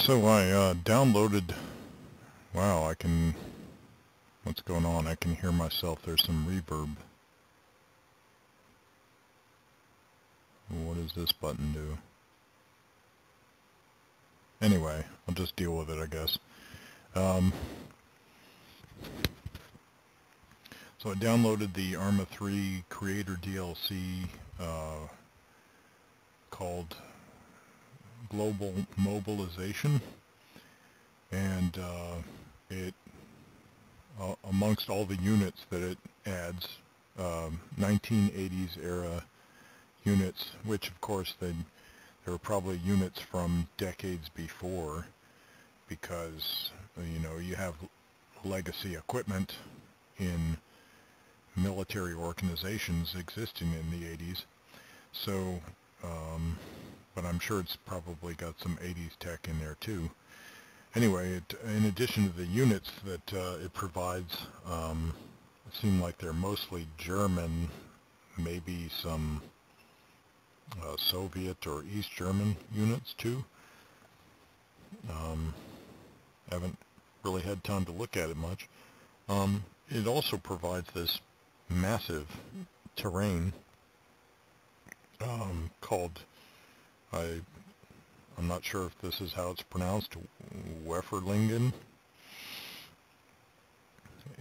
So I downloaded, wow, what's going on? I can hear myself. There's some reverb. What does this button do? Anyway, I'll just deal with it, I guess. So I downloaded the ArmA 3 Creator DLC called Global Mobilization, and it amongst all the units that it adds, 1980s era units, which of course there were probably units from decades before, because you have legacy equipment in military organizations existing in the 80s. So but I'm sure it's probably got some 80s tech in there too. Anyway, in addition to the units that it provides, it seemed like they're mostly German, maybe some Soviet or East German units too. Haven't really had time to look at it much. It also provides this massive terrain called, I'm not sure if this is how it's pronounced, Weferlingen.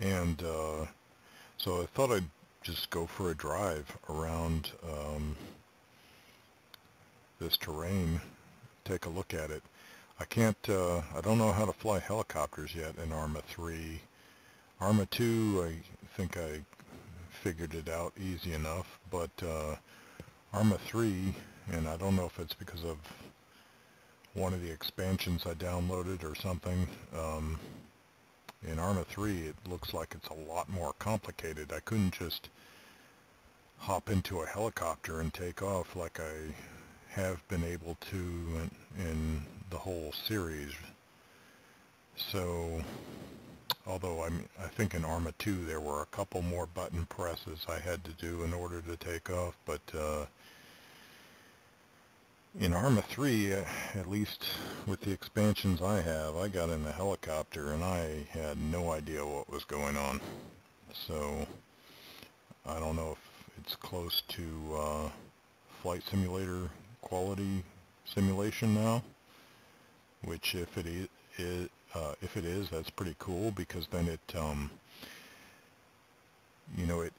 And so I thought I'd just go for a drive around this terrain, take a look at it. I don't know how to fly helicopters yet in ArmA 3. ArmA 2, I think I figured it out easy enough, but ArmA 3, and I don't know if it's because of one of the expansions I downloaded or something, in ArmA 3 it looks like it's a lot more complicated. I couldn't just hop into a helicopter and take off like I have been able to in the whole series. So, although I think in ArmA 2 there were a couple more button presses I had to do in order to take off, but in ArmA 3, at least with the expansions I have, I got in a helicopter and I had no idea what was going on. So I don't know if it's close to flight simulator quality simulation now, which if it is, that's pretty cool, because then it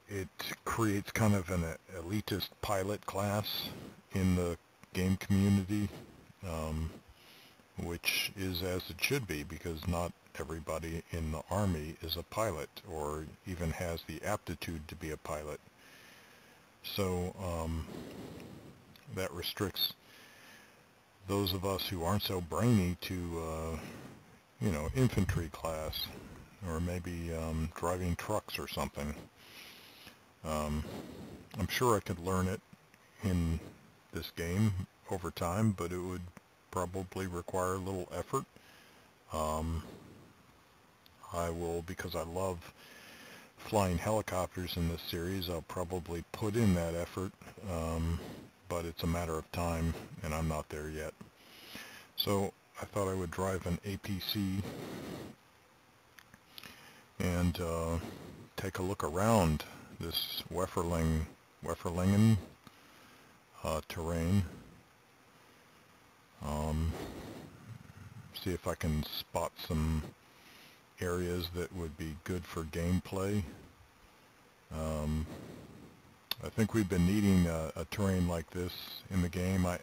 it creates kind of an elitist pilot class in the game community, which is as it should be, because not everybody in the Army is a pilot or even has the aptitude to be a pilot. So that restricts those of us who aren't so brainy to infantry class, or maybe driving trucks or something. I'm sure I could learn it in this game over time, but it would probably require a little effort. I will, because I love flying helicopters in this series, I'll probably put in that effort, but it's a matter of time, and I'm not there yet. So I thought I would drive an APC and take a look around this Weferlingen terrain. See if I can spot some areas that would be good for gameplay. I think we've been needing a terrain like this in the game. I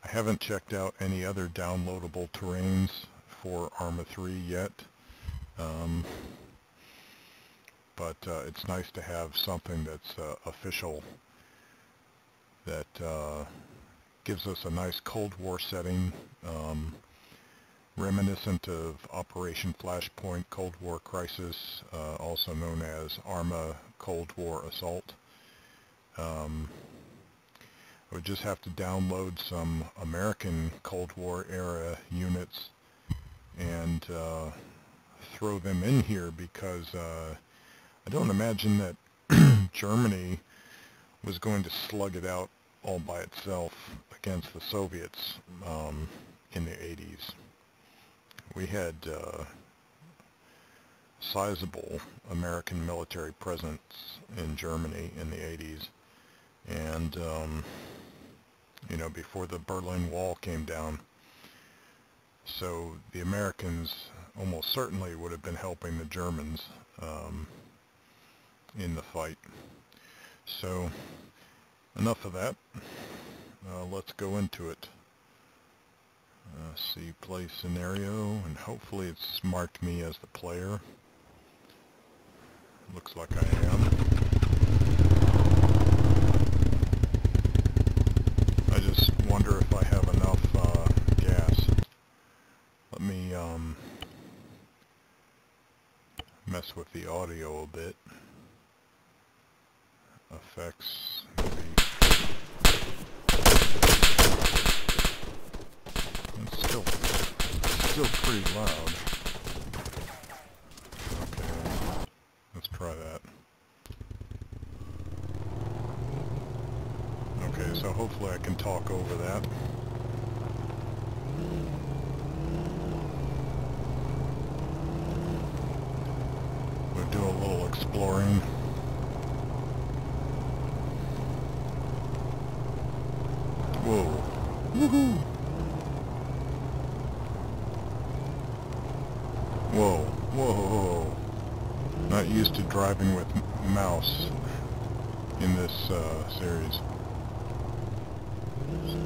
haven't checked out any other downloadable terrains for ArmA 3 yet, but it's nice to have something that's official, that gives us a nice Cold War setting, reminiscent of Operation Flashpoint Cold War Crisis, also known as ArmA Cold War Assault. I would just have to download some American Cold War era units and throw them in here, because I don't imagine that Germany was going to slug it out all by itself against the Soviets in the 80s. we had sizable American military presence in Germany in the 80s, and you know, before the Berlin Wall came down. So the Americans almost certainly would have been helping the Germans in the fight. So enough of that. Let's go into it. See, play scenario, and hopefully it's marked me as the player. Looks like I am. I just wonder if I have enough gas. Let me mess with the audio a bit. Effects, maybe. It's still pretty loud. Okay, let's try that. Okay, so hopefully I can talk over that. We'll do a little exploring. Whoa. Woohoo! Whoa, whoa, whoa. Not used to driving with mouse in this series. So,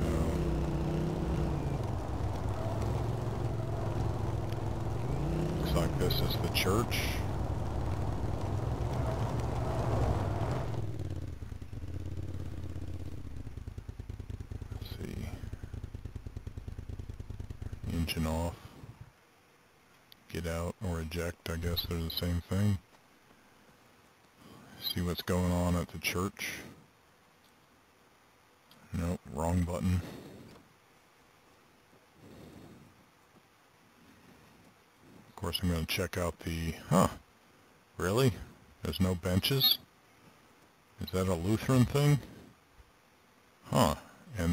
looks like this is the church. Let's see. Engine off. Get out or eject, I guess they're the same thing. See what's going on at the church. Nope, wrong button. Of course I'm going to check out the... Really? There's no benches? Is that a Lutheran thing? And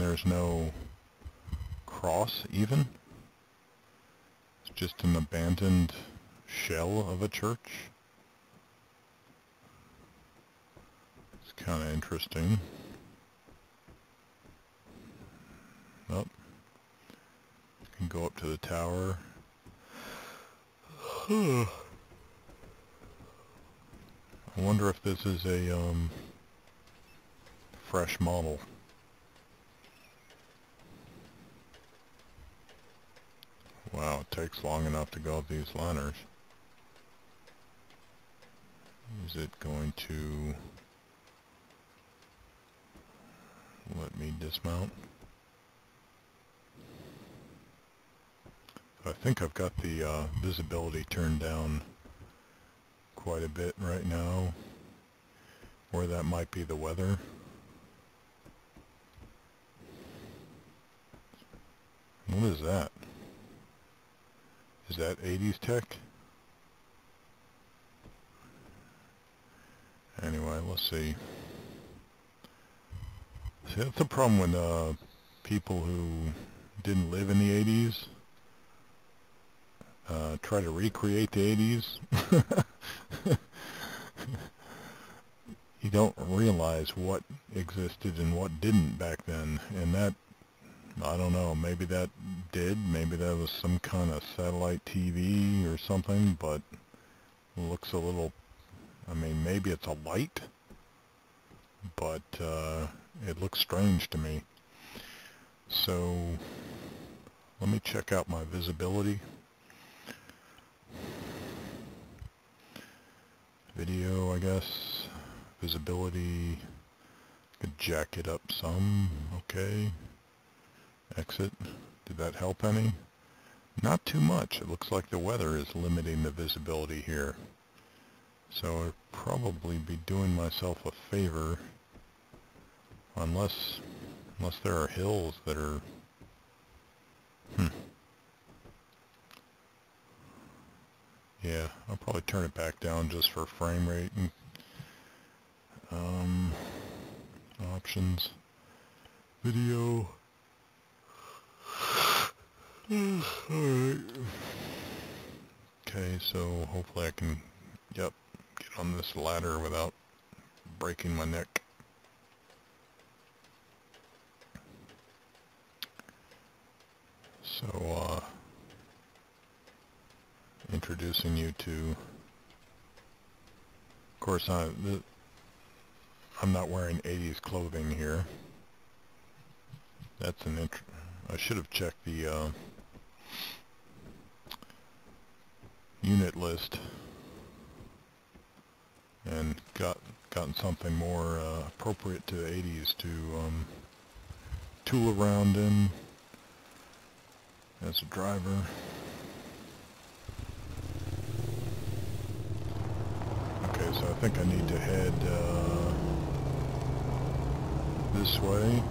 there's no cross even? Just an abandoned shell of a church. It's kind of interesting. Oh, can go up to the tower. I wonder if this is a fresh model. Wow, it takes long enough to go up these ladders. Is it going to let me dismount? I think I've got the visibility turned down quite a bit right now, or that might be the weather. What is that? Is that 80s tech? Anyway, let's see. See, that's the problem with people who didn't live in the 80s. Try to recreate the 80s. You don't realize what existed and what didn't back then, and that, I don't know, maybe that did, maybe that was some kind of satellite TV or something, but it looks a little, I mean, maybe it's a light, but it looks strange to me. So let me check out my visibility. Video, I guess. Visibility, could jack it up some. Okay. Exit. Did that help any? Not too much. It looks like the weather is limiting the visibility here. So I'd probably be doing myself a favor, unless there are hills that are... Yeah, I'll probably turn it back down just for frame rate. And, options. Video. Alright. Okay, so hopefully I can, yep, get on this ladder without breaking my neck. So, introducing you to, of course, I'm not wearing 80s clothing here. That's I should have checked the unit list and gotten something more appropriate to the 80s to tool around in as a driver. Okay, so I think I need to head this way.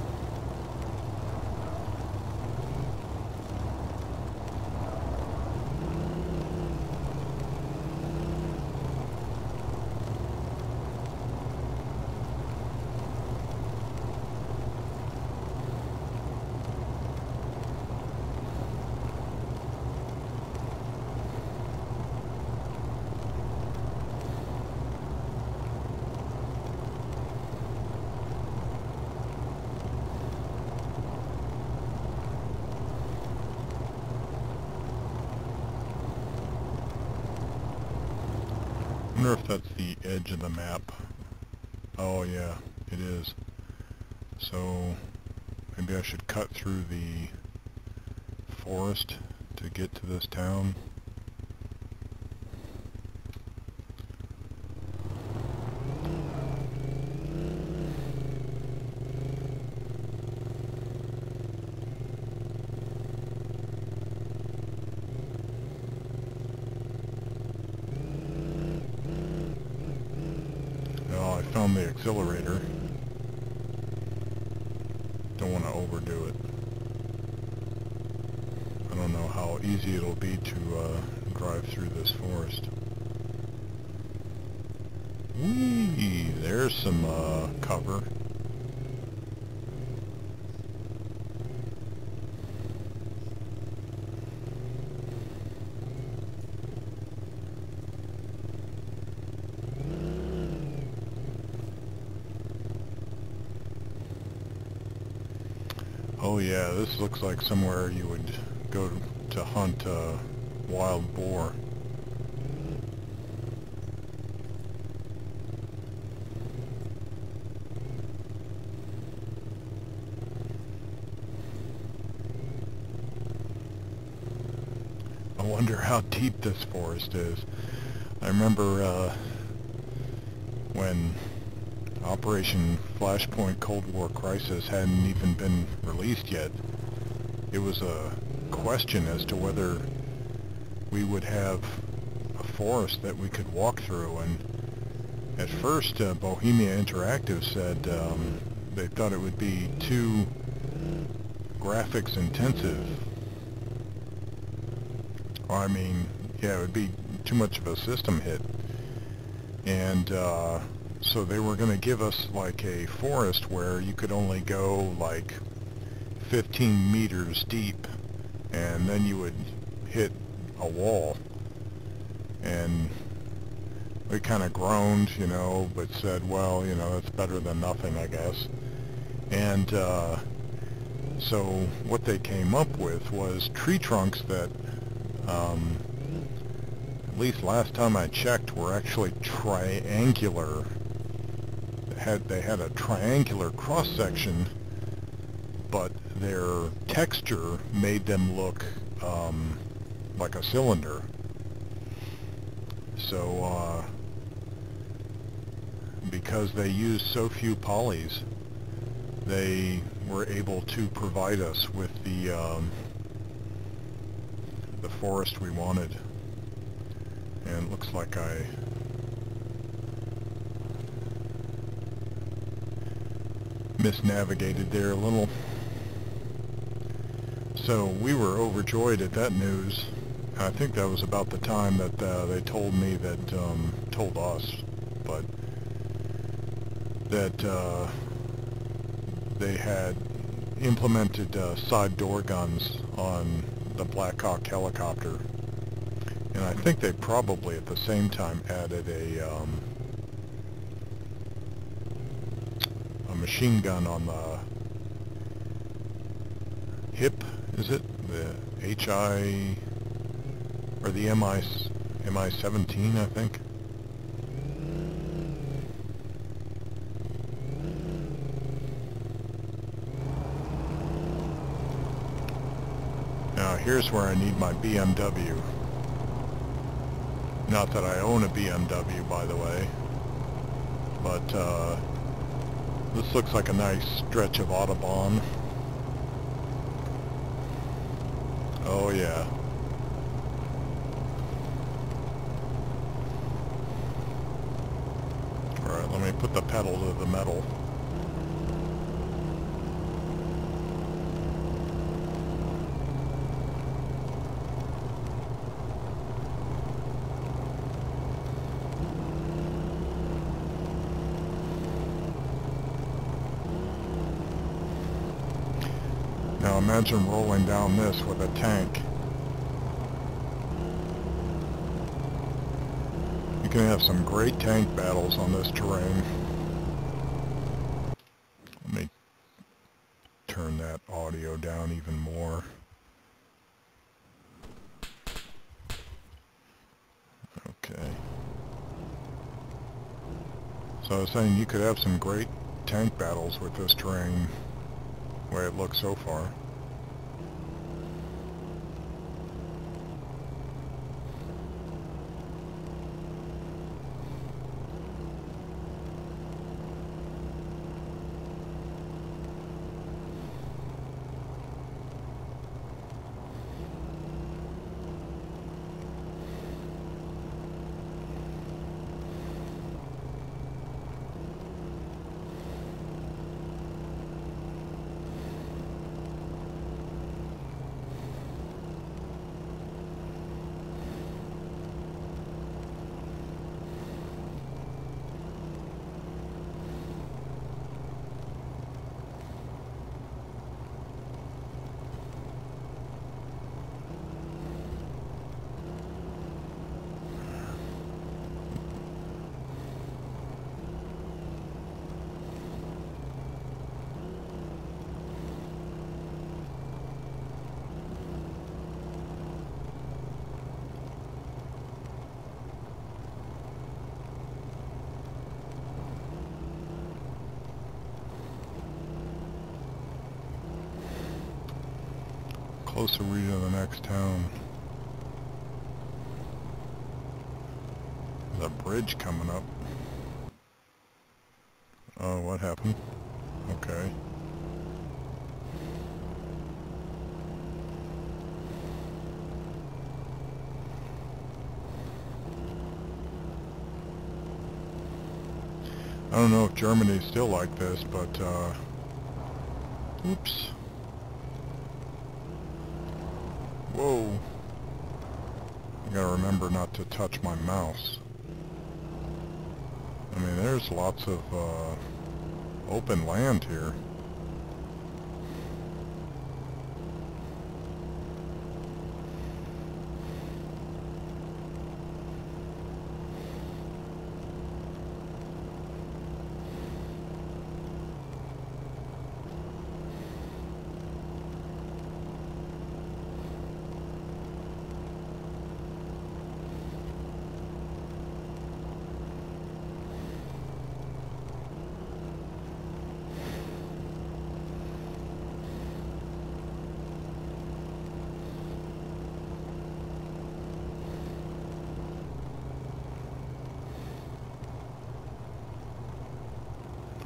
I wonder if that's the edge of the map. Oh yeah, it is. So maybe I should cut through the forest to get to this town. Well, I found the accelerator. Don't want to overdo it. I don't know how easy it'll be to drive through this forest. Whee! There's some cover. Oh yeah, this looks like somewhere you would go to hunt wild boar. I wonder how deep this forest is. I remember when Operation Flashpoint Cold War Crisis hadn't even been released yet. It was a question as to whether we would have a forest that we could walk through, and at first Bohemia Interactive said they thought it would be too graphics intensive. Or, I mean, yeah, it would be too much of a system hit. And so they were going to give us like a forest where you could only go like 15 meters deep, and then you would hit a wall. And we kind of groaned, you know, but said, well, you know, that's better than nothing, I guess. And so what they came up with was tree trunks that, at least last time I checked, were actually triangular. They had a triangular cross-section, but their texture made them look like a cylinder. So because they used so few polys, they were able to provide us with the forest we wanted. And it looks like I misnavigated there a little. So we were overjoyed at that news. I think that was about the time that they told me that, told us, but that they had implemented side door guns on the Black Hawk helicopter. And I think they probably at the same time added a machine gun on the hip, is it? The HI, or the MI-17, I think. Now here's where I need my BMW. Not that I own a BMW, by the way, but this looks like a nice stretch of Autobahn. Oh yeah. Alright, let me put the pedal to the metal. Now imagine rolling down this with a tank. You can have some great tank battles on this terrain. Let me turn that audio down even more. Okay. So I was saying you could have some great tank battles with this terrain, the way it looks so far. Closer we to the next town. There's a bridge coming up. Oh, what happened? Okay. I don't know if Germany's still like this, but oops. Whoa. I gotta remember not to touch my mouse. I mean, there's lots of open land here.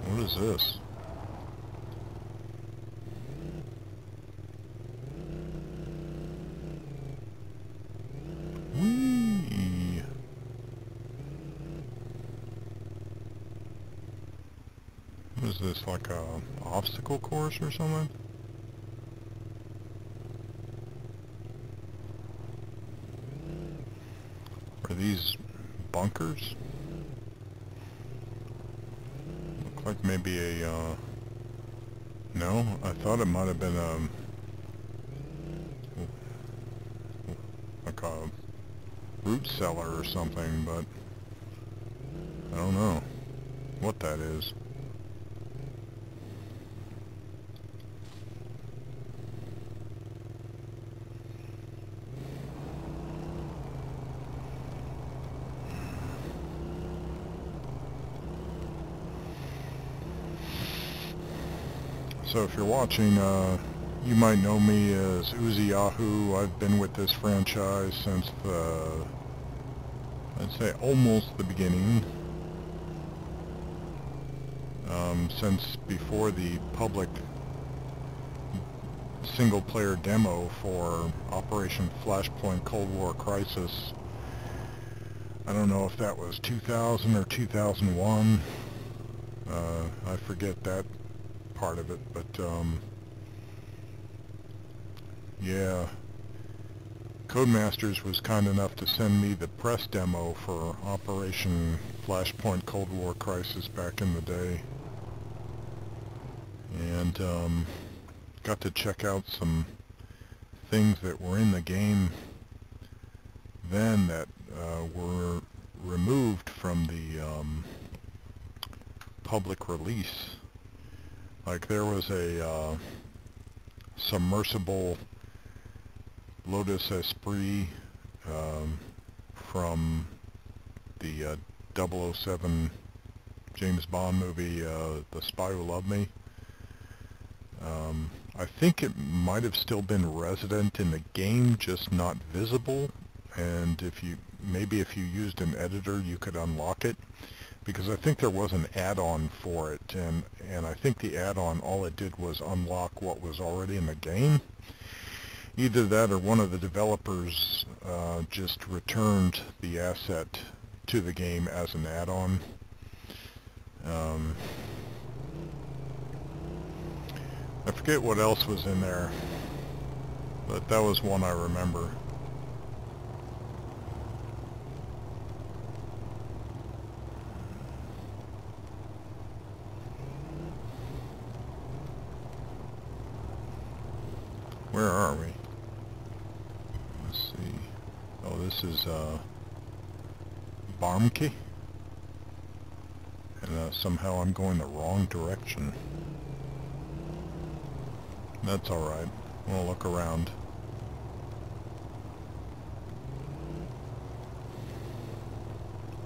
What is this? Whee! What is this, like a obstacle course or something? Are these bunkers? Look like maybe a, no, I thought it might have been like a root cellar or something, but I don't know what that is. So if you're watching, you might know me as Uzi Yahoo. I've been with this franchise since I'd say almost the beginning. Since before the public single-player demo for Operation Flashpoint Cold War Crisis. I don't know if that was 2000 or 2001. I forget that part of it, but yeah, Codemasters was kind enough to send me the press demo for Operation Flashpoint Cold War Crisis back in the day, and got to check out some things that were in the game then that were removed from the public release. Like there was a submersible Lotus Esprit from the 007 James Bond movie, The Spy Who Loved Me. I think it might have still been resident in the game, just not visible, and if you used an editor you could unlock it, because I think there was an add-on for it, and I think the add-on, all it did was unlock what was already in the game. Either that or one of the developers just returned the asset to the game as an add-on. I forget what else was in there, but that was one I remember. Where are we? Let's see. Oh, this is Barmke, and somehow I'm going the wrong direction. That's alright. We'll look around.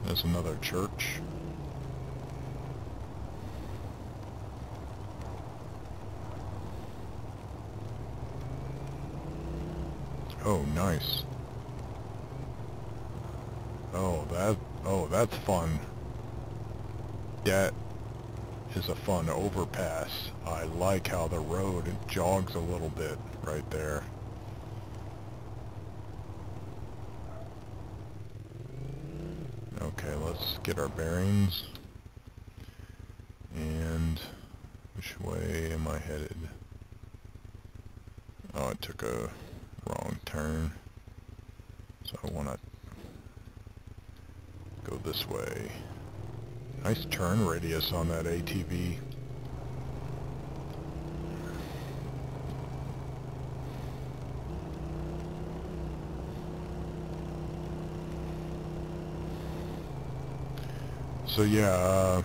There's another church. Oh, nice. Oh, that's fun. That is a fun overpass. I like how the road, it jogs a little bit right there. Okay, let's get our bearings. And which way am I headed? Oh, I took a wrong turn. So I want to go this way. Nice turn radius on that ATV. So yeah,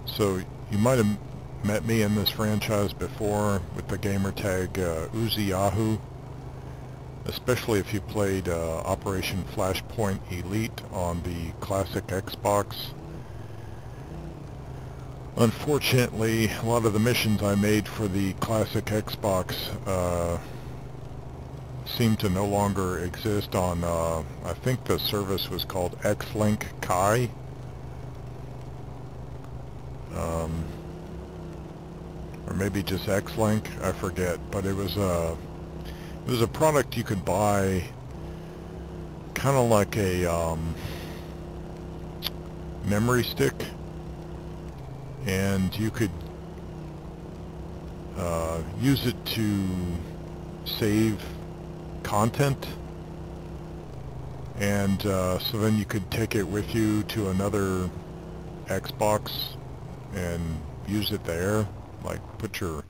so you might have met me in this franchise before with the gamer tag Uzi Yahoo, especially if you played Operation Flashpoint Elite on the classic Xbox. Unfortunately, a lot of the missions I made for the classic Xbox seem to no longer exist on, I think the service was called X-Link Kai. Or maybe just X-Link, I forget, but it was a product you could buy, kind of like a memory stick, and you could use it to save content, and so then you could take it with you to another Xbox and use it there, like put your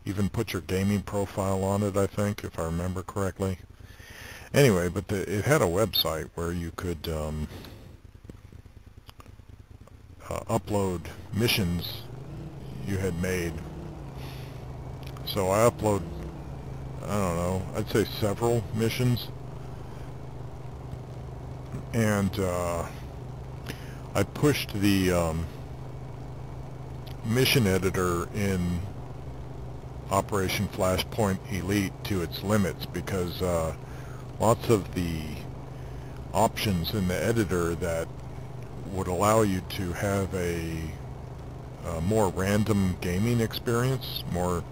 even put your gaming profile on it, I think, if I remember correctly. Anyway, but it had a website where you could upload missions you had made. So I upload, I don't know, I'd say several missions. And I pushed the mission editor in Operation Flashpoint Elite to its limits, because lots of the options in the editor that would allow you to have a more random gaming experience, more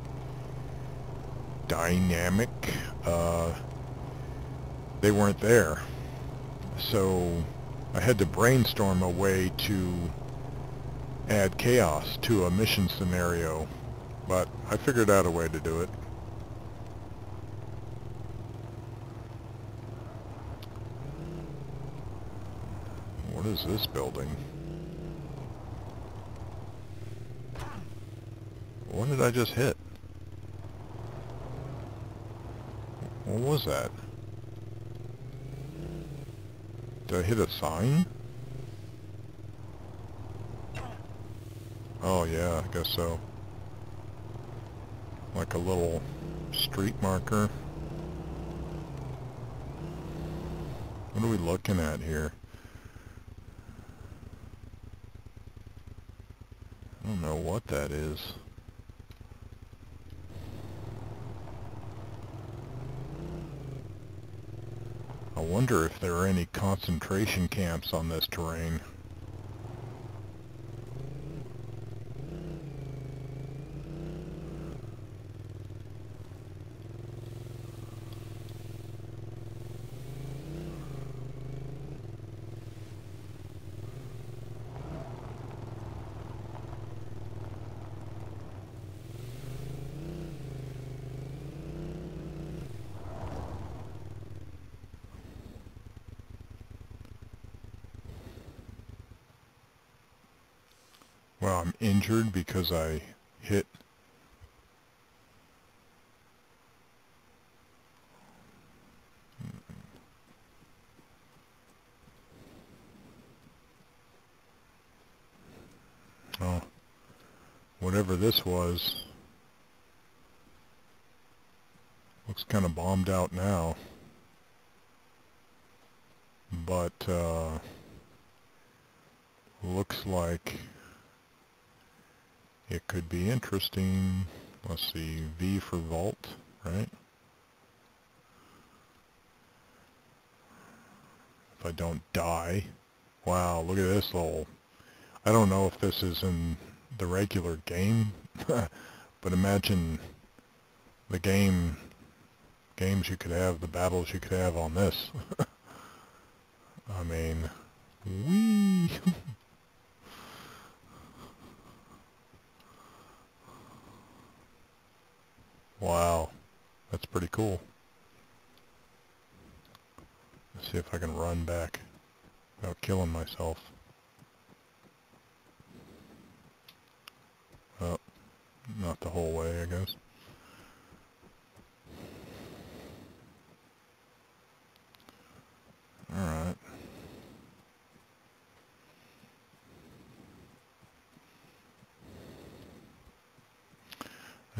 dynamic, they weren't there. So I had to brainstorm a way to add chaos to a mission scenario, but I figured out a way to do it. What is this building? What did I just hit? What was that? Did I hit a sign? Oh yeah, I guess so. Like a little street marker. What are we looking at here? I don't know what that is. I wonder if there are any concentration camps on this terrain. Well, I'm injured because I hit whatever this was. Looks kind of bombed out now, but looks like it could be interesting. Let's see, V for vault, right? If I don't die. Wow, look at this little... I don't know if this is in the regular game, but imagine the games you could have, the battles you could have on this. I mean, whee! Wow, that's pretty cool. Let's see if I can run back without killing myself. Oh, not the whole way, I guess. Alright.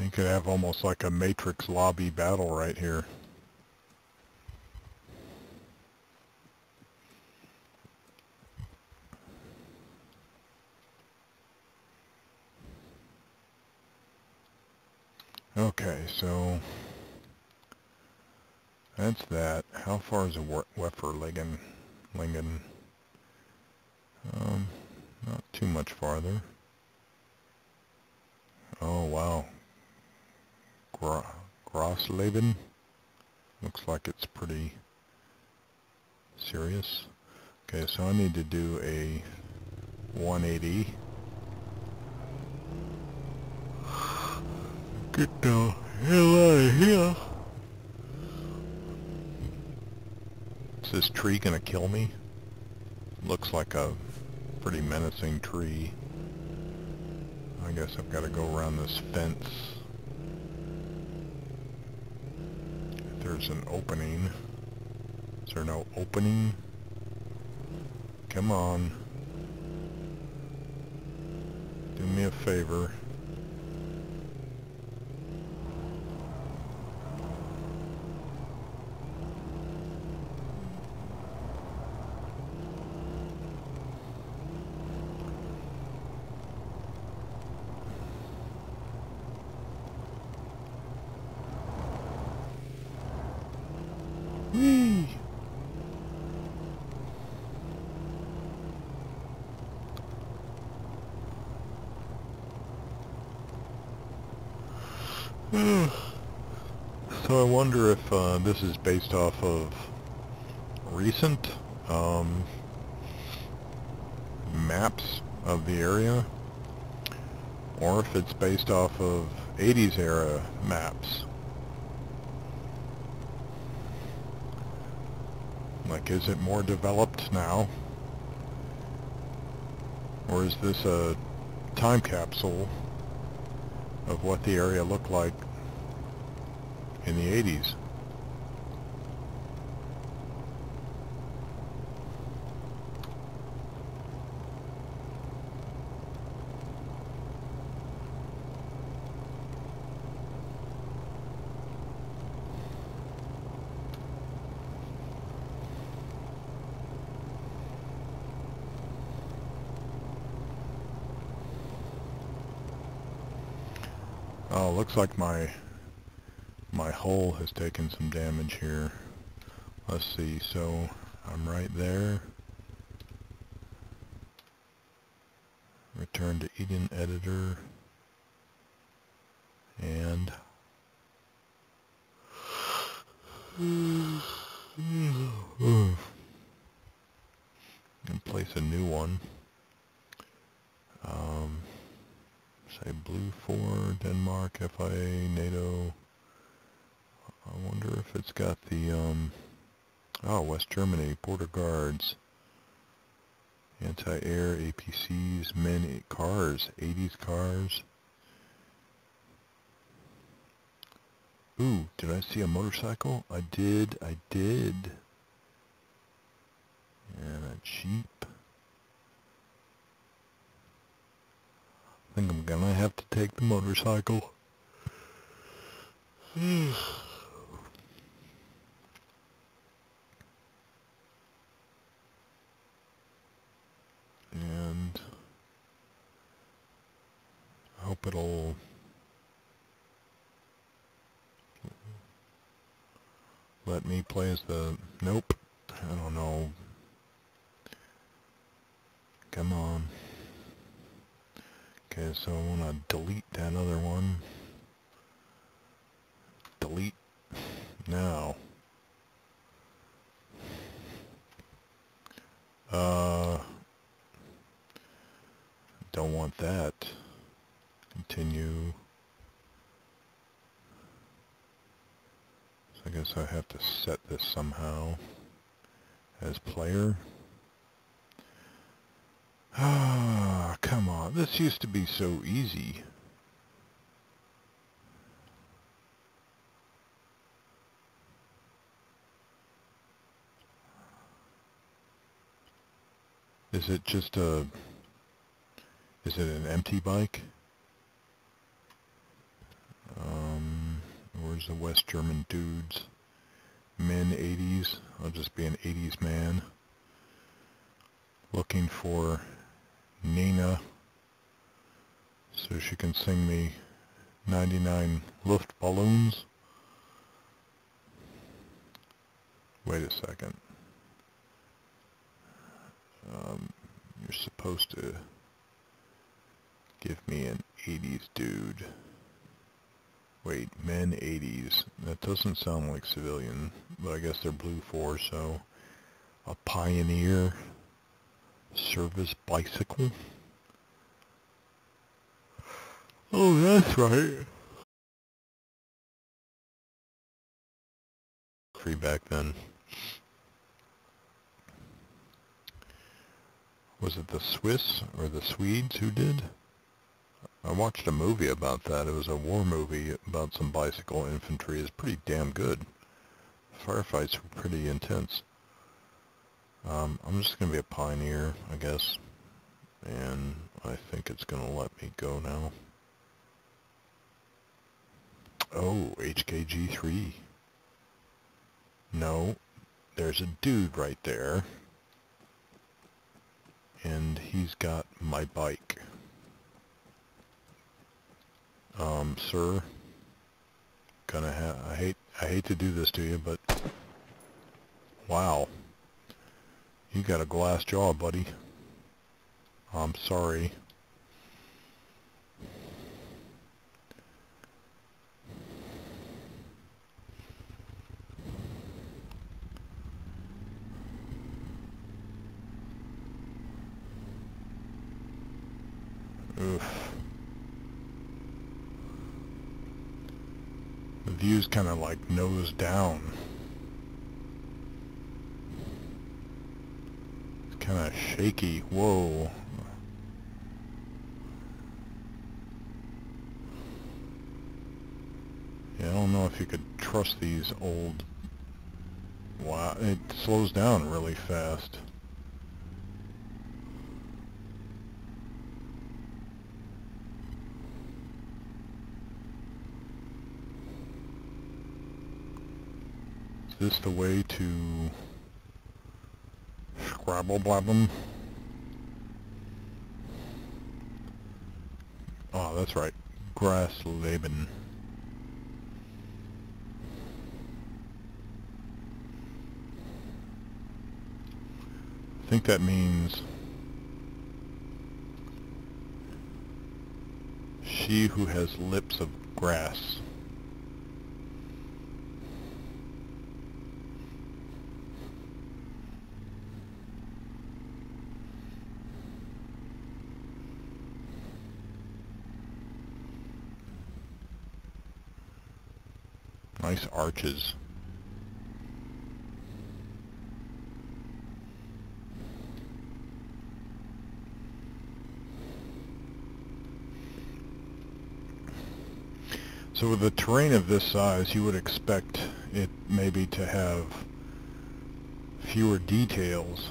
You could have almost like a Matrix lobby battle right here. Okay, so that's that. How far is Weferlingen? Not too much farther. Oh wow. Grossleben? Looks like it's pretty serious. Okay, so I need to do a 180. Get the hell out of here. Is this tree gonna kill me? Looks like a pretty menacing tree. I guess I've got to go around this fence. There's an opening. Is there no opening? Come on. Do me a favor. Whee! So I wonder if this is based off of recent maps of the area, or if it's based off of 80s era maps. Like, is it more developed now? Or is this a time capsule of what the area looked like in the 80s? Oh, looks like my hull has taken some damage here. Let's see, so I'm right there. Return to Eden editor. And place a new one. Say Blue 4, Denmark, FIA, NATO. I wonder if it's got the, oh, West Germany, Border Guards, Anti-Air, APCs, men, cars, 80s cars. Ooh, did I see a motorcycle? I did. And a Jeep. I think I'm gonna have to take the motorcycle. And I hope it'll let me play as the... Nope. I don't know. Come on. Okay, so I want to delete that other one. Delete now. Don't want that. Continue. So I guess I have to set this somehow as player. Ah, come on. This used to be so easy. Is it just a... Is it an empty bike? Where's the West German dudes? Men 80s. I'll just be an 80s man. Looking for Nina so she can sing me 99 Luftballons. Wait a second. You're supposed to give me an 80s dude. Wait, men 80s. That doesn't sound like civilian, but I guess they're Blue 4, so a Pioneer service bicycle. Oh, that's right. Free back then. Was it the Swiss or the Swedes who did? I watched a movie about that. It was a war movie about some bicycle infantry. It's pretty damn good. Firefights were pretty intense. I'm just going to be a pioneer, I guess. And I think it's going to let me go now. Oh, HKG3. No, there's a dude right there. And he's got my bike. Sir, I hate to do this to you, but wow. You got a glass jaw, buddy. I'm sorry. Oof. The view's kind of like nose down. It's kind of shaky. Whoa. Yeah, I don't know if you could trust these old... Wow, it slows down really fast. Is this the way to Scrabble blab them? Oh, that's right. Grassleben. I think that means she who has lips of grass. Nice arches. So with a terrain of this size, you would expect it maybe to have fewer details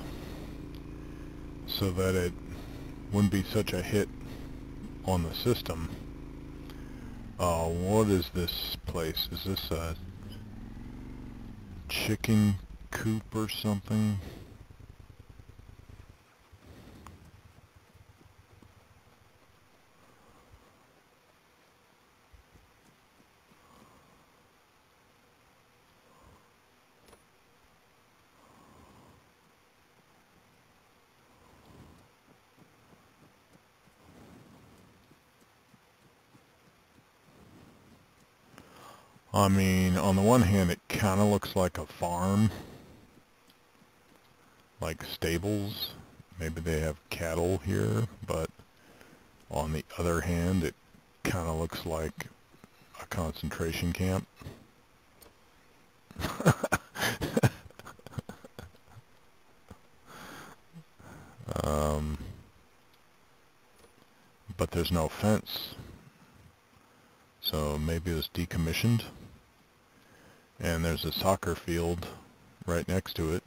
so that it wouldn't be such a hit on the system. What is this place? Is this a chicken coop or something? I mean, on the one hand, it kind of looks like a farm, like stables. Maybe they have cattle here, but on the other hand, it kind of looks like a concentration camp. But there's no fence, so maybe it was decommissioned. And there's a soccer field right next to it.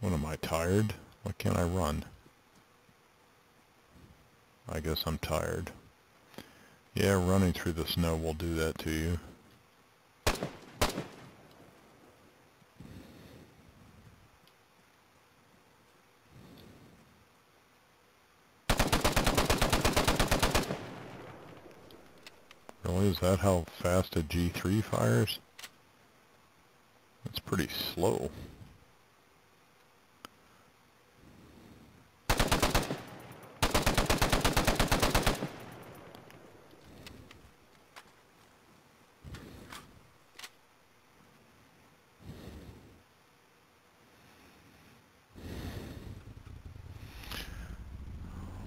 What am I, tired? Why can't I run? I guess I'm tired. Yeah, running through the snow will do that to you. Really? Is that how fast a G3 fires? That's pretty slow.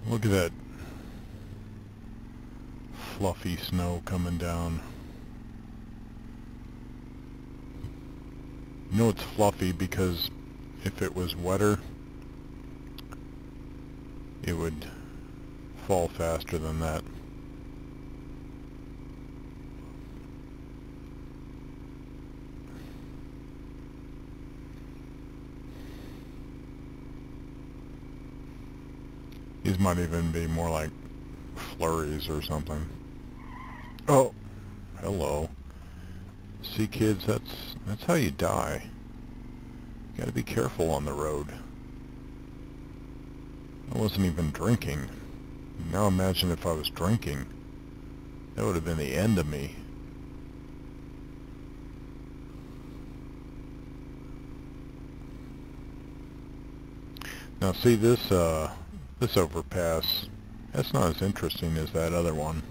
Look at that fluffy snow coming down. You know it's fluffy because if it was wetter, it would fall faster than that. These might even be more like flurries or something. Oh, hello. See, kids, that's how you die. You gotta be careful on the road. I wasn't even drinking. Now imagine if I was drinking. That would have been the end of me. Now see this this overpass, that's not as interesting as that other one.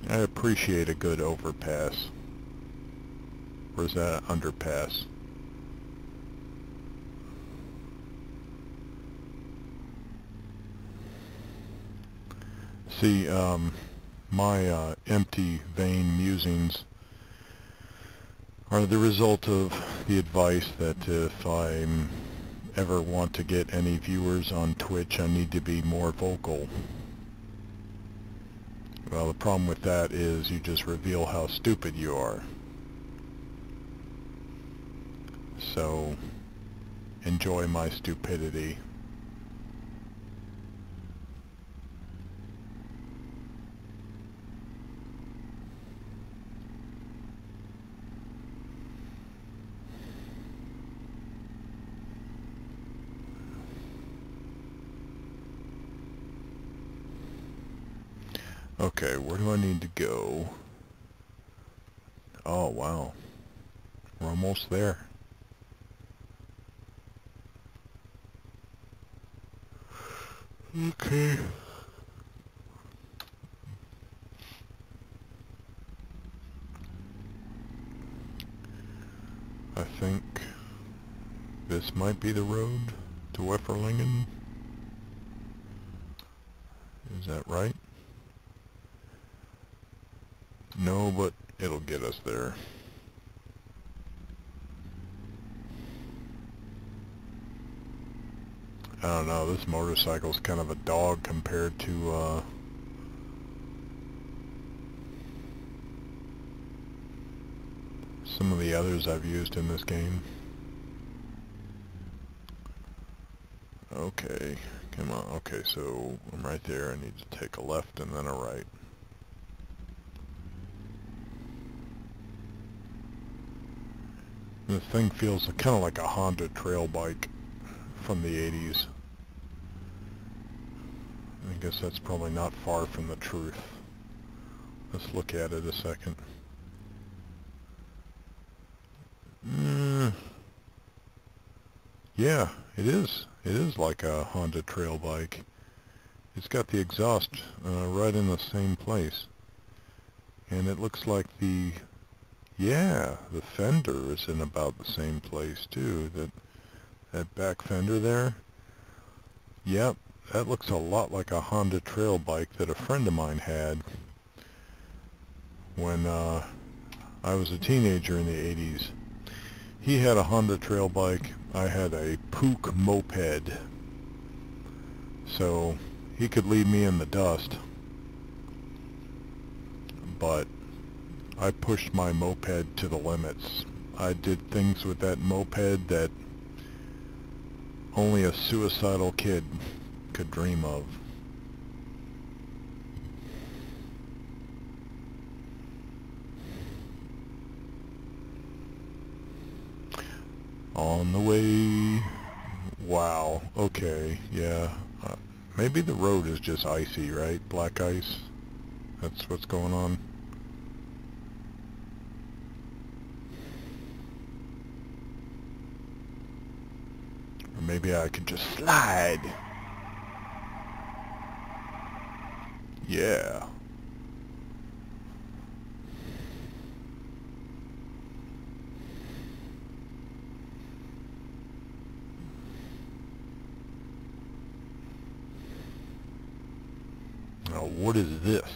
I appreciate a good overpass. Or is that an underpass? See, my empty, vain musings are the result of the advice that if I ever want to get any viewers on Twitch, I need to be more vocal. Well, the problem with that is you just reveal how stupid you are. So, enjoy my stupidity. Okay, where do I need to go? Oh, wow. We're almost there. Okay. I think this might be the road to Weferlingen. Is that right? No, but it'll get us there. I don't know, this motorcycle's kind of a dog compared to some of the others I've used in this game. Okay, come on. Okay, so I'm right there. I need to take a left and then a right. The thing feels kind of like a Honda trail bike from the 80s. I guess that's probably not far from the truth. Let's look at it a second. Yeah, it is. It is like a Honda trail bike. It's got the exhaust right in the same place. And it looks like the fender is in about the same place too. That back fender there. Yep, that looks a lot like a Honda trail bike that a friend of mine had when I was a teenager in the 80s. He had a Honda trail bike. I had a Pook moped. So he could leave me in the dust. But I pushed my moped to the limits. I did things with that moped that only a suicidal kid could dream of. On the way. Wow. Okay. Yeah. Maybe the road is just icy, right? Black ice. That's what's going on. Or maybe I could just slide. Yeah. Now, what is this?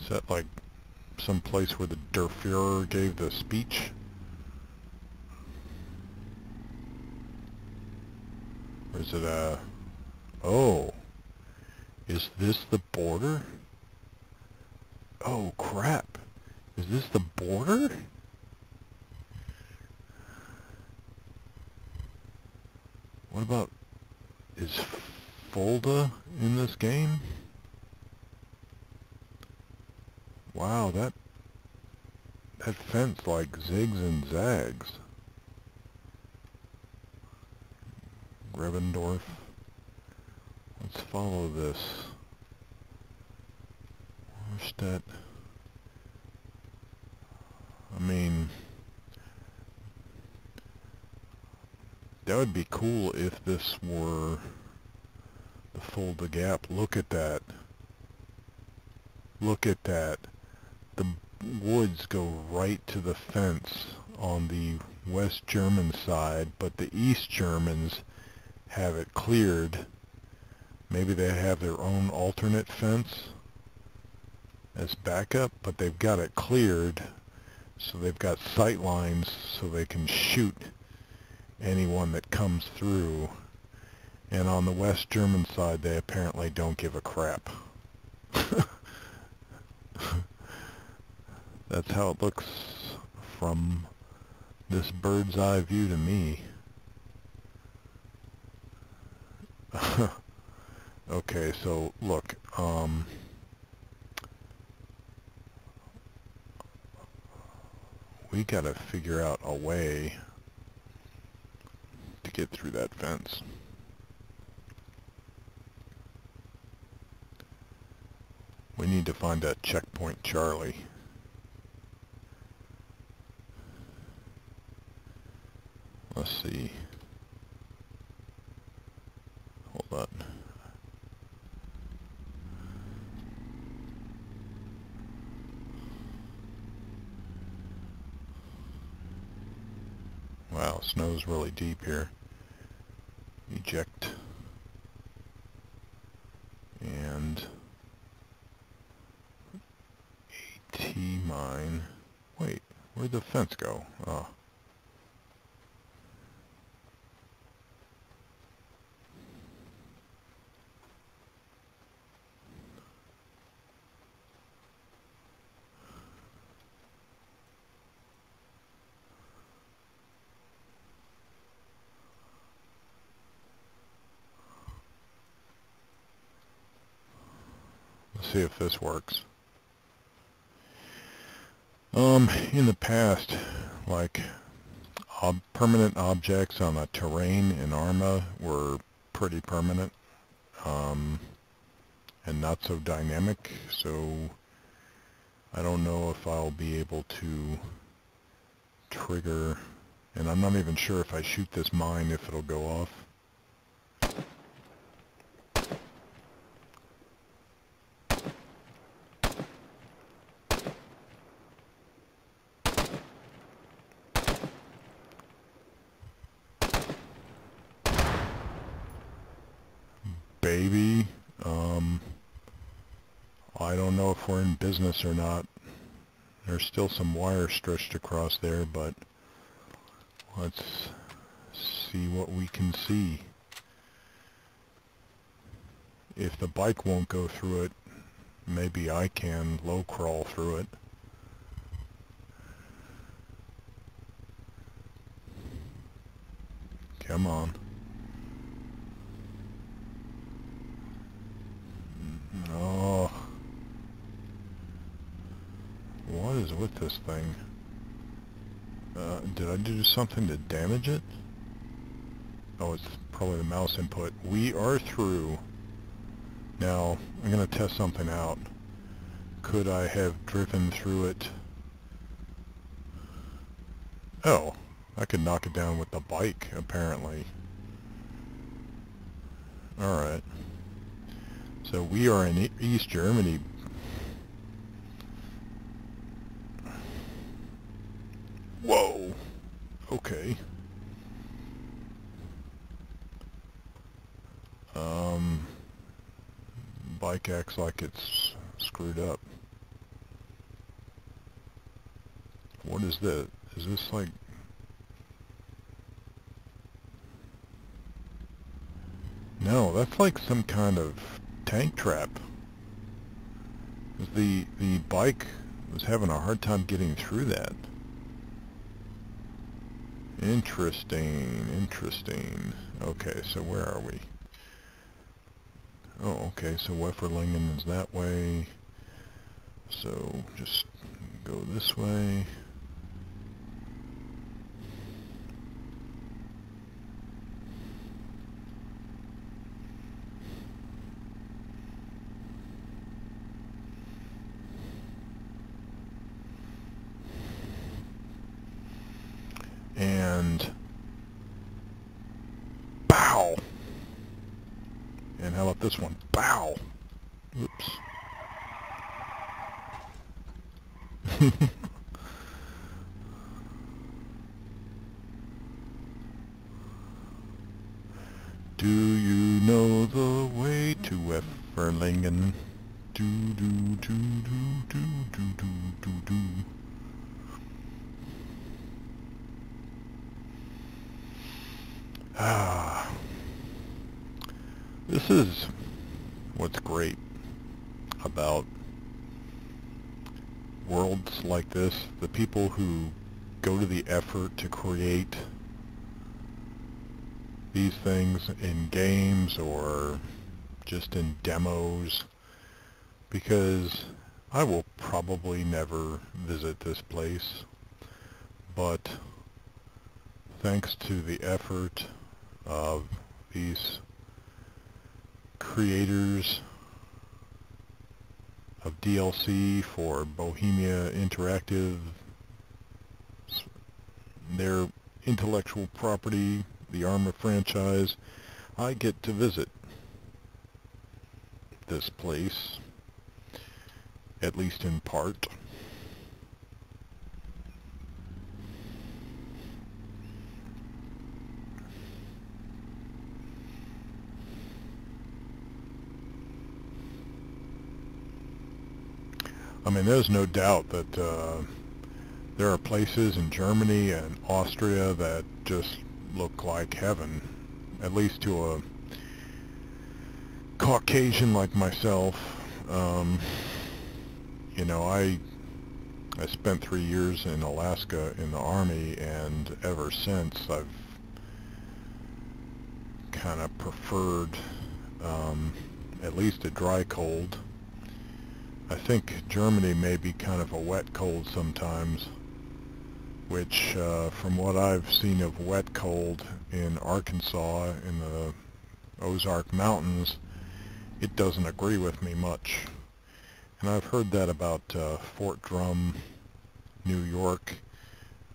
Is that like some place where the Der Fuhrer gave the speech? Or is it a... Oh. Is this the border? Oh, crap. Is this the border? What about... is Fulda in this game? Wow, that fence like zigs and zags. Grebendorf. Let's follow this. Where's that? I mean, that would be cool if this were the Fulda Gap. Look at that. Look at that. The woods go right to the fence on the West German side, but the East Germans have it cleared. Maybe they have their own alternate fence as backup, but they've got it cleared, so they've got sight lines so they can shoot anyone that comes through. And on the West German side, they apparently don't give a crap. That's how it looks from this bird's eye view to me. Okay, so look, we gotta figure out a way to get through that fence. We need to find that checkpoint Charlie. Let's see. Hold on. Wow, snow's really deep here. Eject. And AT mine. Wait, where'd the fence go? Oh. Let's see if this works. In the past, like, permanent objects on a terrain in ArmA were pretty permanent, and not so dynamic, so I don't know if I'll be able to trigger, and I'm not even sure if I shoot this mine if it'll go off. Baby, I don't know if we're in business or not. There's still some wire stretched across there, but let's see what we can see. If the bike won't go through it, maybe I can low crawl through it. Come on. Oh. What is with this thing? Did I do something to damage it? Oh, it's probably the mouse input. We are through. Now, I'm going to test something out. Could I have driven through it? Oh, I could knock it down with the bike, apparently. Alright. So we are in East Germany. Whoa! Okay. Bike acts like it's screwed up. What is this? Is this like... No, that's like some kind of tank trap. The bike, was having a hard time getting through that. Interesting, interesting. Okay, so where are we? Oh, okay, so Weferlingen is that way. So just go this way. And bow. And how about this one? Bow. Oops. Do you know the way to Weferlingen? Do do do do do do do do do. Ah, this is what's great about worlds like this. The people who go to the effort to create these things in games or just in demos, because I will probably never visit this place, but thanks to the effort of these creators of DLC for Bohemia Interactive, their intellectual property, the ArmA franchise, I get to visit this place, at least in part. I mean, there's no doubt that there are places in Germany and Austria that just look like heaven, at least to a Caucasian like myself. You know, I spent 3 years in Alaska in the Army, and ever since I've kind of preferred at least a dry cold. I think Germany may be kind of a wet cold sometimes, which from what I've seen of wet cold in Arkansas in the Ozark Mountains, it doesn't agree with me much. And I've heard that about Fort Drum, New York.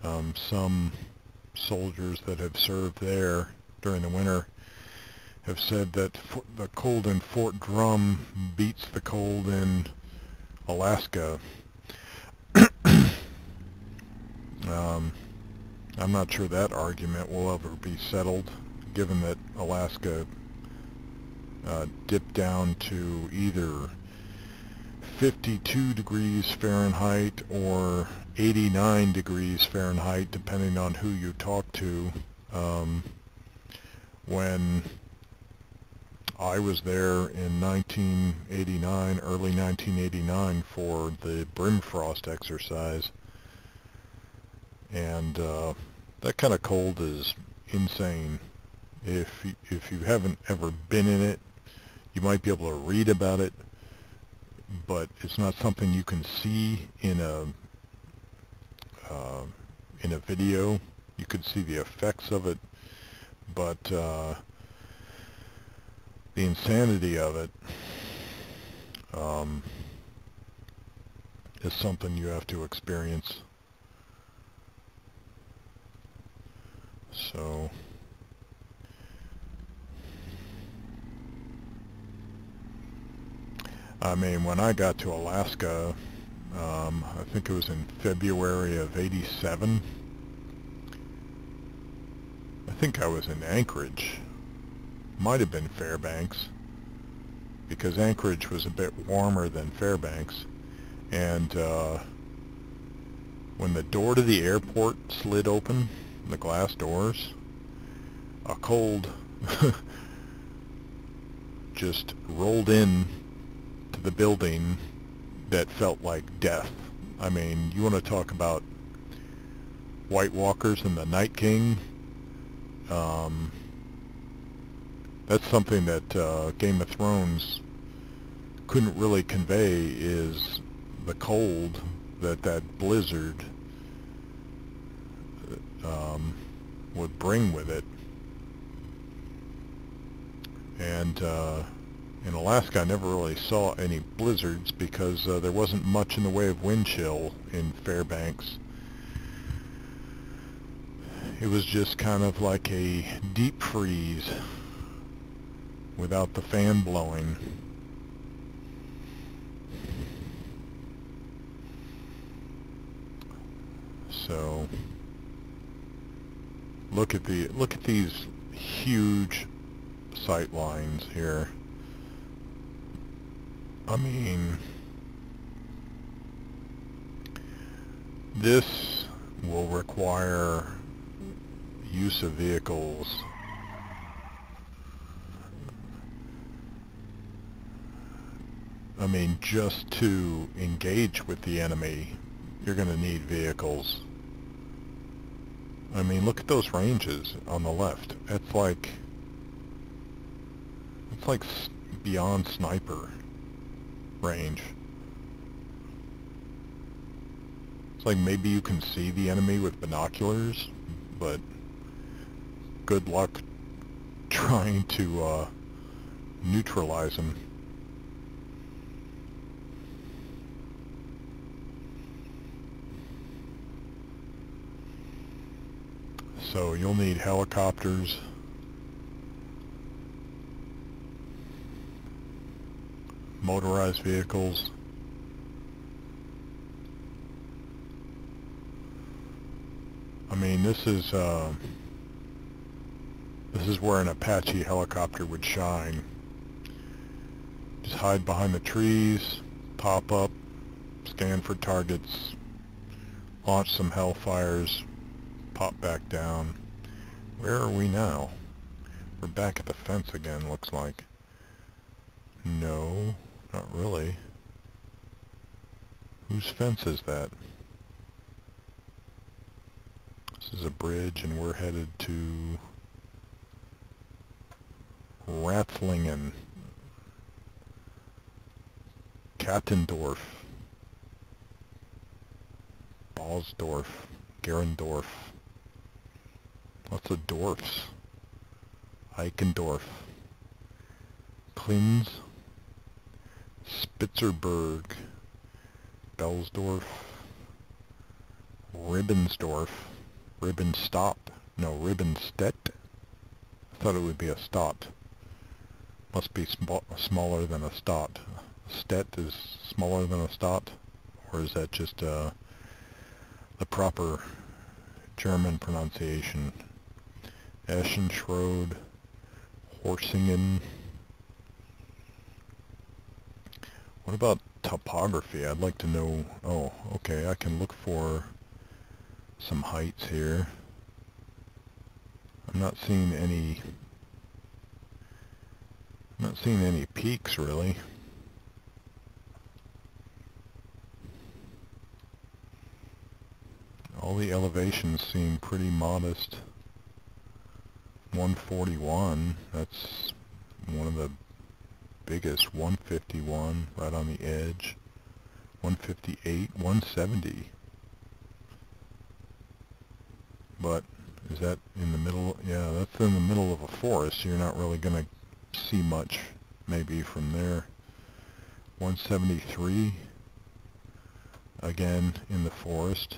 Some soldiers that have served there during the winter have said that the cold in Fort Drum beats the cold in Alaska. I'm not sure that argument will ever be settled, given that Alaska dipped down to either 52 degrees Fahrenheit or 89 degrees Fahrenheit, depending on who you talk to. When I was there in 1989, early 1989, for the Brimfrost exercise, and that kind of cold is insane. If you haven't ever been in it, you might be able to read about it, but it's not something you can see in a video. You could see the effects of it, but the insanity of it is something you have to experience. So I mean, when I got to Alaska, I think it was in February of '87. I think I was in Anchorage. Might have been Fairbanks, because Anchorage was a bit warmer than Fairbanks. And when the door to the airport slid open, the glass doors, a cold just rolled in to the building that felt like death. I mean, you want to talk about White Walkers and the Night King. That's something that Game of Thrones couldn't really convey, is the cold that blizzard would bring with it. And in Alaska, I never really saw any blizzards because there wasn't much in the way of wind chill in Fairbanks. It was just kind of like a deep freeze without the fan blowing. So look at these huge sight lines here. I mean, this will require use of vehicles. I mean, just to engage with the enemy, you're going to need vehicles. I mean, look at those ranges on the left. It's like beyond sniper range. It's like maybe you can see the enemy with binoculars, but good luck trying to neutralize them. So you'll need helicopters, motorized vehicles, I mean, this is where an Apache helicopter would shine. Just hide behind the trees, pop up, scan for targets, launch some hellfires, pop back down. Where are we now? We're back at the fence again, looks like. No, not really. Whose fence is that? This is a bridge and we're headed to Weferlingen, Kattendorf, Ballsdorf, Gerendorf. Lots of dwarfs. Eichendorf, Klins, Spitzerberg, Belsdorf, Ribbensdorf, Ribbenstop, no, Ribbenstedt. I thought it would be a stot. Must be smaller than a stot. Stet is smaller than a stot? Or is that just the proper German pronunciation? Eschenschrode, Horsingen. What about topography? I'd like to know. Oh, okay, I can look for some heights here. I'm not seeing any peaks really. All the elevations seem pretty modest. 141, that's one of the biggest. 151, right on the edge. 158, 170. But is that in the middle? Yeah, that's in the middle of a forest. So you're not really going to see much maybe from there. 173, again in the forest.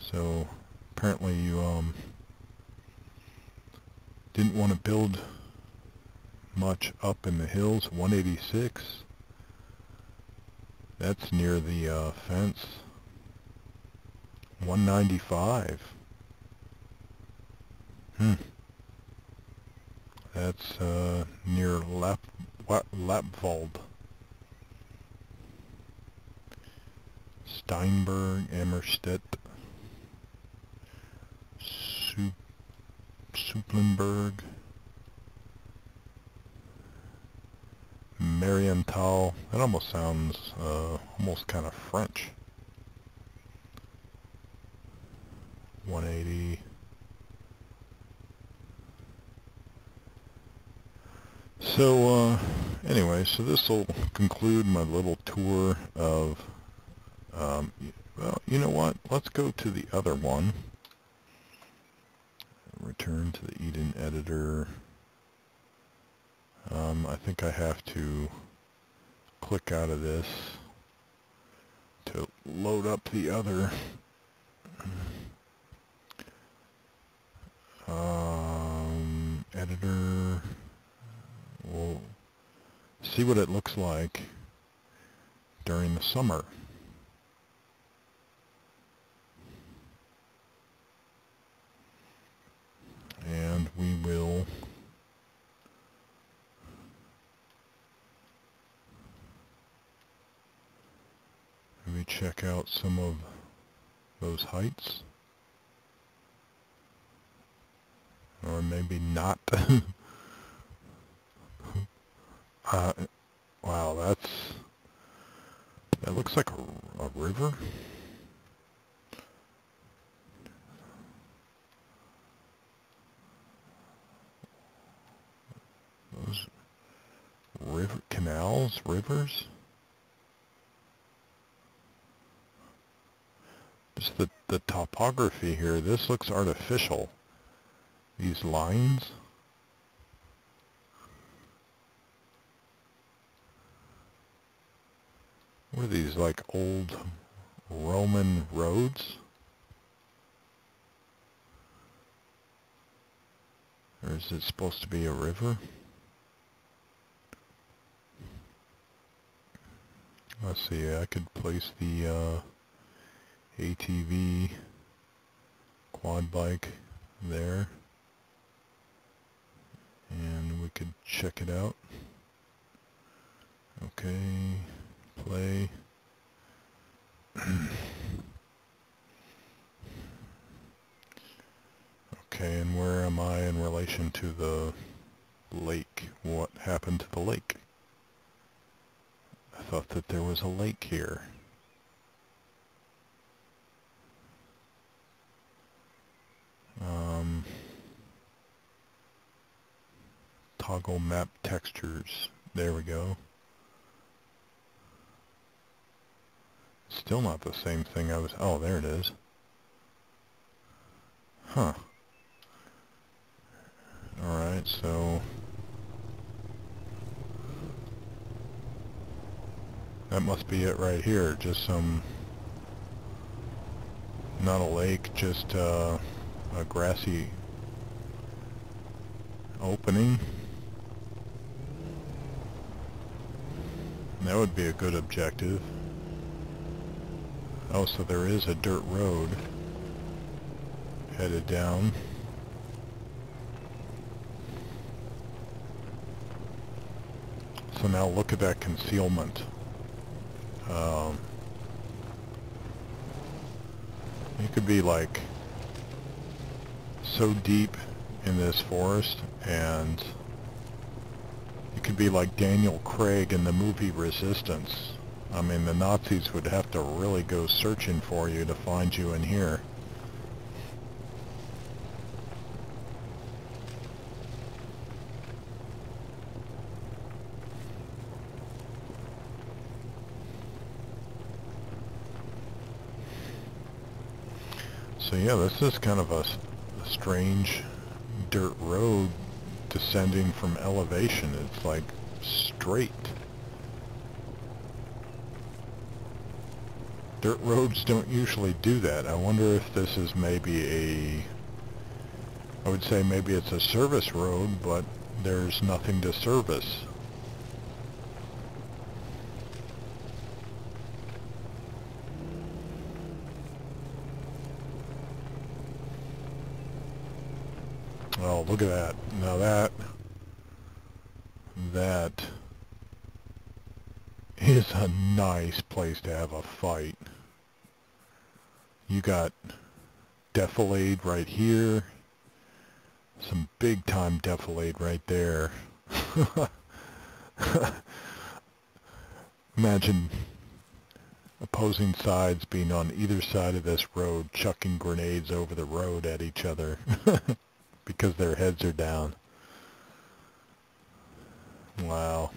So apparently you didn't want to build much up in the hills. 186, that's near the fence. 195, that's near Lappwald. Steinberg, Ammerstedt, Supplenberg, Marienbad, Oriental. That almost sounds almost kind of French. 180. So anyway, so this will conclude my little tour of, well, you know what? Let's go to the other one. Return to the Eden editor. I think I have to click out of this to load up the other. Editor. We'll see what it looks like during the summer. And we will maybe check out some of those heights. Or maybe not. Wow, that looks like a river. Those rivers. Just the topography here. This looks artificial. These lines. What are these, like old Roman roads? Or is it supposed to be a river? Let's see, I could place the ATV quad bike there. And we could check it out. Okay, play. Okay, and where am I in relation to the lake? What happened to the lake? I thought that there was a lake here. Toggle map textures. There we go. Still not the same thing I was... Oh, there it is. Huh. Alright, so... that must be it right here. Just some... not a lake, just a grassy opening. That would be a good objective. Oh, so there is a dirt road headed down. So now look at that concealment. You could be like so deep in this forest, and you could be like Daniel Craig in the movie Resistance. I mean, the Nazis would have to really go searching for you to find you in here. So yeah, this is kind of a strange dirt road descending from elevation. It's like straight. Dirt roads don't usually do that. I wonder if this is maybe I would say maybe it's a service road, but there's nothing to service. Oh, look at that. Now that is a nice place to have a fight. You got defilade right here. Some big time defilade right there. Imagine opposing sides being on either side of this road, chucking grenades over the road at each other because their heads are down. Wow.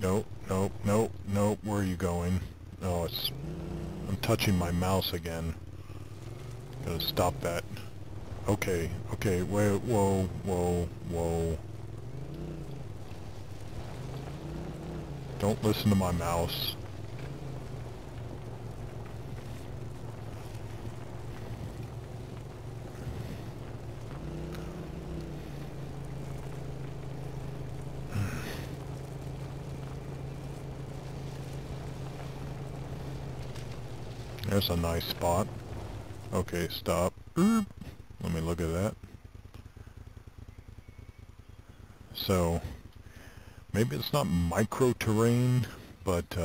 Nope, nope, nope, nope. Where are you going? Oh, I'm touching my mouse again. Gotta stop that. Okay, okay, wait, whoa, whoa, whoa. Don't listen to my mouse. There's a nice spot. Okay, stop. Let me look at that. So, maybe it's not micro-terrain, but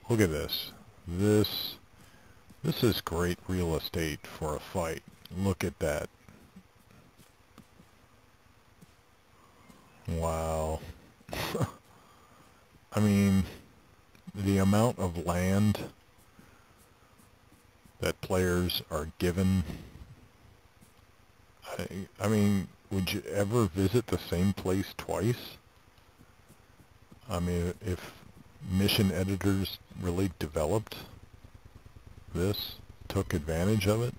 look at this. This is great real estate for a fight. Look at that. Wow. I mean, the amount of land that players are given. I mean, would you ever visit the same place twice? I mean, if mission editors really developed this, took advantage of it.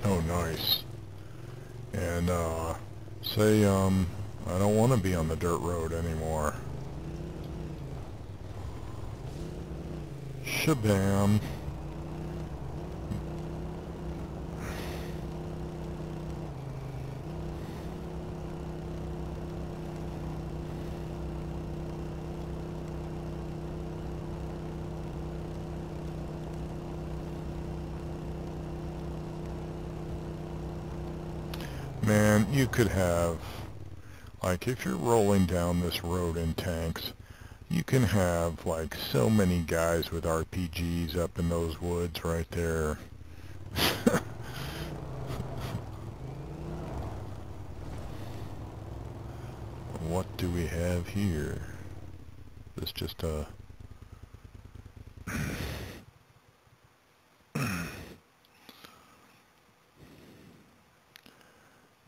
Oh, nice. And, say, I don't want to be on the dirt road anymore. Shabam. Man, you could have, like, if you're rolling down this road in tanks, you can have, like, so many guys with RPGs up in those woods right there. What do we have here? This just a...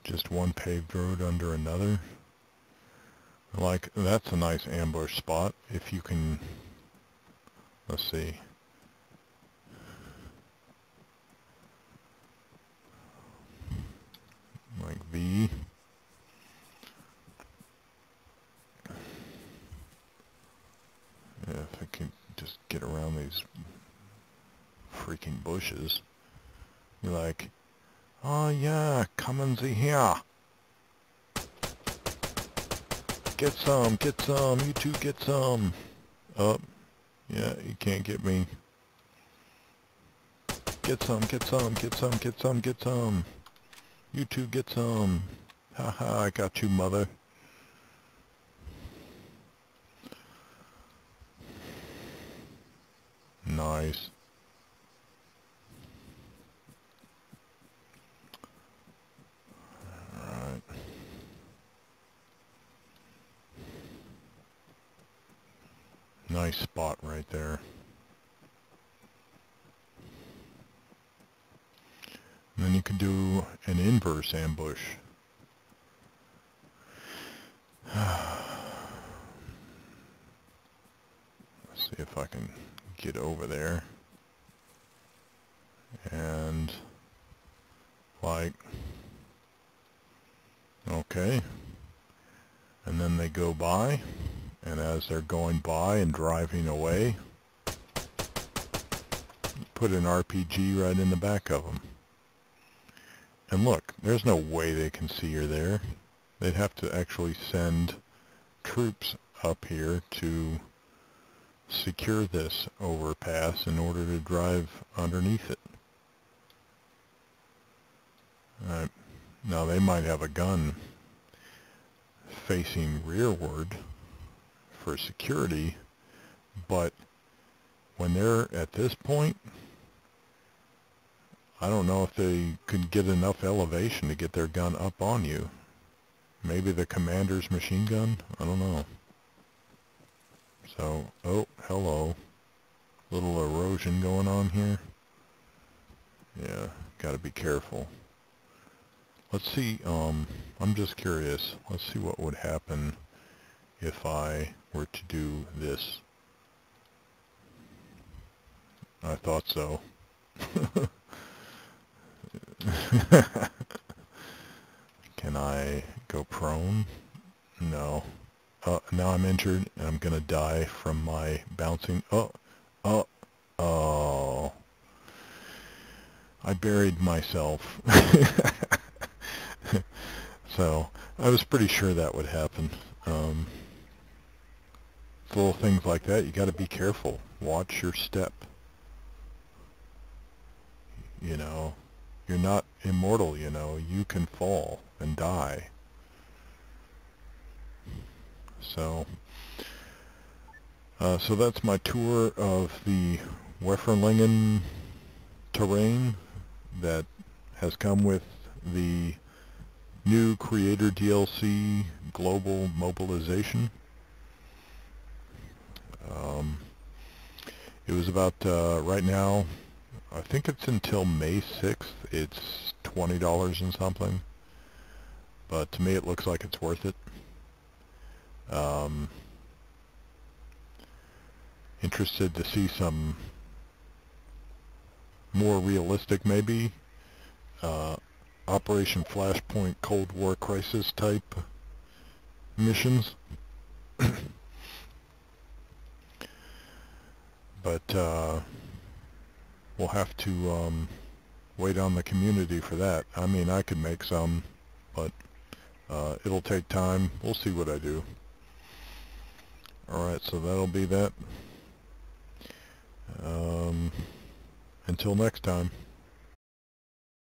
just one paved road under another. Like, that's a nice ambush spot if you can... Let's see. Like V. Yeah, if I can just get around these freaking bushes. You're like, oh yeah, come and see here. Get some, you two get some. Oh, yeah, you can't get me. Get some, get some, get some, get some, get some. You two get some. Haha, I got you, mother. Nice. Alright. Nice spot right there. And then you can do an inverse ambush. Let's see if I can get over there. And, like, okay. And then they go by, and as they're going by and driving away, put an RPG right in the back of them. And look, there's no way they can see you're there. They'd have to actually send troops up here to secure this overpass in order to drive underneath it. Alright, now they might have a gun facing rearward for security, but when they're at this point, I don't know if they could get enough elevation to get their gun up on you. Maybe the commander's machine gun? I don't know. So, oh, hello. Little erosion going on here. Yeah, gotta be careful. Let's see, I'm just curious. Let's see what would happen if I were to do this. I thought so. Can I go prone? No. Now I'm injured and I'm gonna die from my bouncing. Oh. I buried myself. So, I was pretty sure that would happen. Little things like that, you gotta be careful. Watch your step. You know, you're not immortal, you know. You can fall and die. So that's my tour of the Weferlingen terrain that has come with the new Creator DLC Global Mobilization. It was about, right now, I think it's until May 6th, it's $20 and something. But to me it looks like it's worth it. Interested to see some more realistic, maybe, Operation Flashpoint Cold War Crisis type missions. But we'll have to wait on the community for that. I mean, I could make some, but it'll take time. We'll see what I do. Alright, so that'll be that. Until next time.